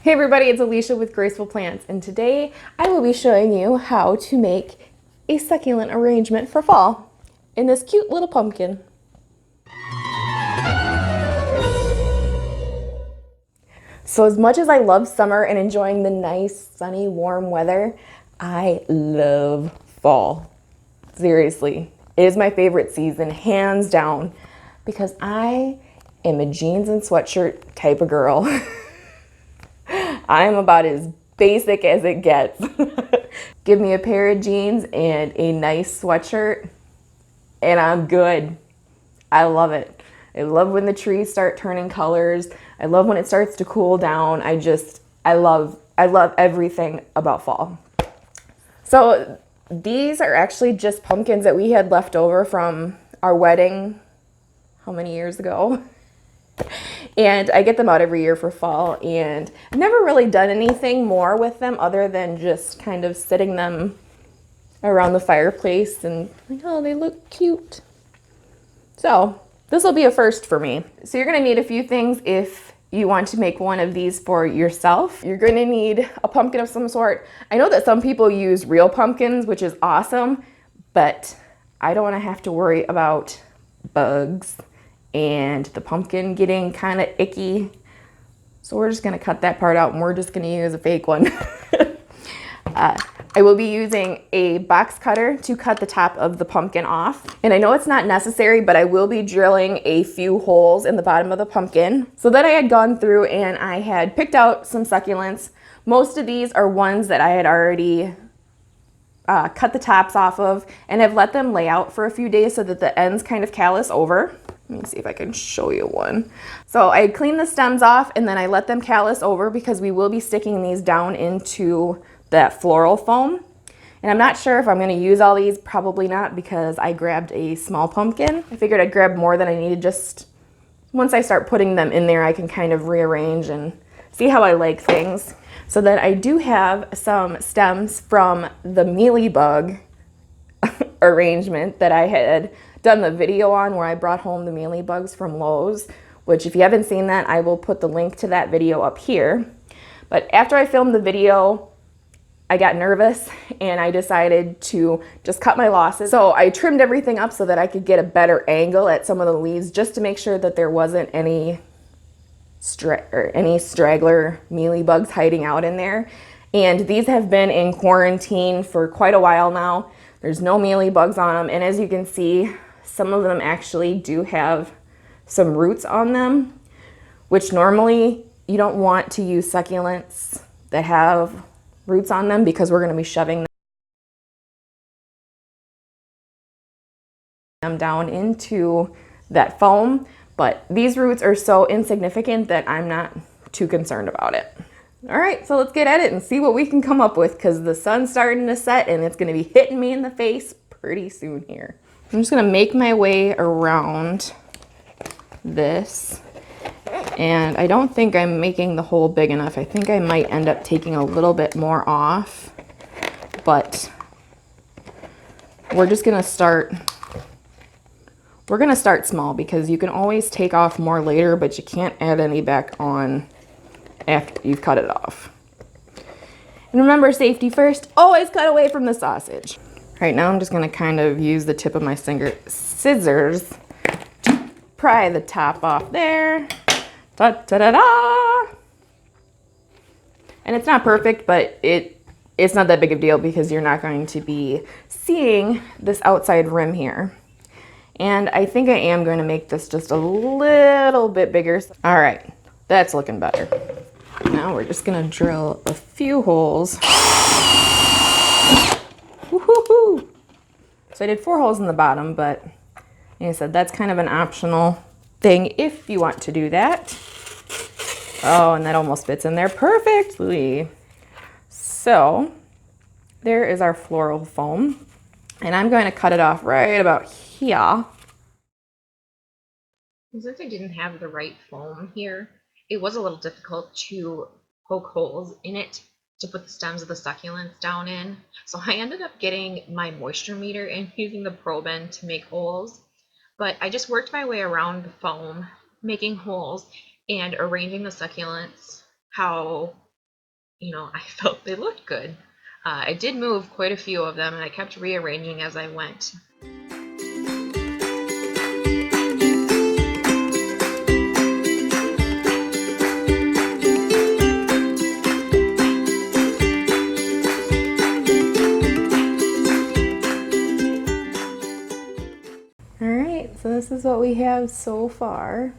Hey everybody, it's Alicia with Graceful Plants, and today I will be showing you how to make a succulent arrangement for fall in this cute little pumpkin. So as much as I love summer and enjoying the nice, sunny, warm weather, I love fall. Seriously, it is my favorite season, hands down, because I am a jeans and sweatshirt type of girl. I'm about as basic as it gets. Give me a pair of jeans and a nice sweatshirt and I'm good. I love it. I love when the trees start turning colors. I love when it starts to cool down. I love everything about fall. So these are actually just pumpkins that we had left over from our wedding, how many years ago? And I get them out every year for fall, and I've never really done anything more with them other than just kind of sitting them around the fireplace and like, oh, they look cute. So this will be a first for me. So you're gonna need a few things if you want to make one of these for yourself. You're gonna need a pumpkin of some sort. I know that some people use real pumpkins, which is awesome, but I don't wanna have to worry about bugs and the pumpkin getting kind of icky. So we're just gonna cut that part out and we're just gonna use a fake one. I will be using a box cutter to cut the top of the pumpkin off. And I know it's not necessary, but I will be drilling a few holes in the bottom of the pumpkin. So then I had gone through and I had picked out some succulents. Most of these are ones that I had already cut the tops off of and have let them lay out for a few days so that the ends kind of callus over. Let me see if I can show you one. So I cleaned the stems off and then I let them callus over because we will be sticking these down into that floral foam. And I'm not sure if I'm gonna use all these, probably not, because I grabbed a small pumpkin. I figured I'd grab more than I needed. Just once I start putting them in there, I can kind of rearrange and see how I like things. So then I do have some stems from the mealybug arrangement that I had done the video on, where I brought home the mealybugs from Lowe's, which if you haven't seen that, I will put the link to that video up here. But after I filmed the video, I got nervous and I decided to just cut my losses. So I trimmed everything up so that I could get a better angle at some of the leaves, just to make sure that there wasn't any straggler mealybugs hiding out in there. And these have been in quarantine for quite a while now. There's no mealybugs on them, and as you can see, some of them actually do have some roots on them, which normally you don't want to use succulents that have roots on them because we're going to be shoving them down into that foam. But these roots are so insignificant that I'm not too concerned about it. All right, so let's get at it and see what we can come up with, because the sun's starting to set and it's going to be hitting me in the face pretty soon here. I'm just going to make my way around this. And I don't think I'm making the hole big enough. I think I might end up taking a little bit more off, but we're just going to start. We're going to start small because you can always take off more later, but you can't add any back on after you've cut it off. And remember, safety first, always cut away from the sausage. Right now I'm just going to kind of use the tip of my scissors to pry the top off there. Da-da-da-da! And it's not perfect, but it's not that big of a deal because you're not going to be seeing this outside rim here. And I think I am going to make this just a little bit bigger. All right, that's looking better. Now we're just gonna drill a few holes. Woo-hoo-hoo. So I did 4 holes in the bottom, but like I said, that's kind of an optional thing if you want to do that. Oh, and that almost fits in there perfectly. So there is our floral foam, and I'm going to cut it off right about here. Since I didn't have the right foam here, it was a little difficult to poke holes in it to put the stems of the succulents down in. So I ended up getting my moisture meter and using the probe end to make holes. But I just worked my way around the foam, making holes and arranging the succulents how I felt they looked good. I did move quite a few of them, and I kept rearranging as I went. Alright, so this is what we have so far.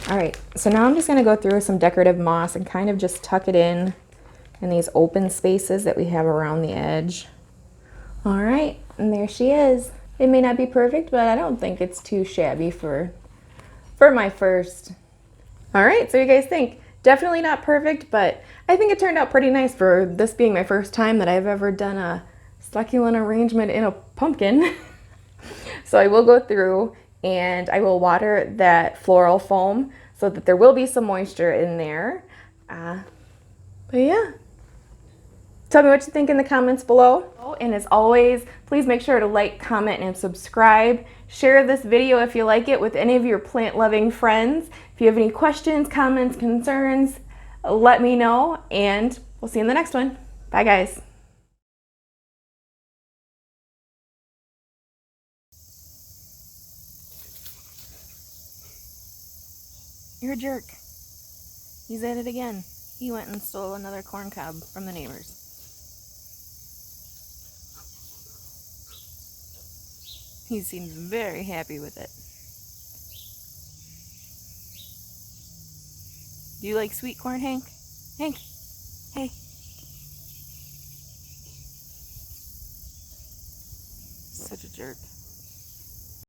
Alright, so now I'm just going to go through some decorative moss and kind of just tuck it in these open spaces that we have around the edge. Alright, and there she is. It may not be perfect, but I don't think it's too shabby for my first. Alright, so you guys think? Definitely not perfect, but I think it turned out pretty nice for this being my first time that I've ever done a succulent arrangement in a pumpkin. So I will go through and I will water that floral foam so that there will be some moisture in there. But yeah. Tell me what you think in the comments below. And as always, please make sure to like, comment, and subscribe. Share this video if you like it with any of your plant-loving friends. If you have any questions, comments, concerns, let me know, and we'll see you in the next one. Bye, guys. You're a jerk. He's at it again. He went and stole another corn cob from the neighbors. He seems very happy with it. Do you like sweet corn, Hank? Hank, hey. Such a jerk.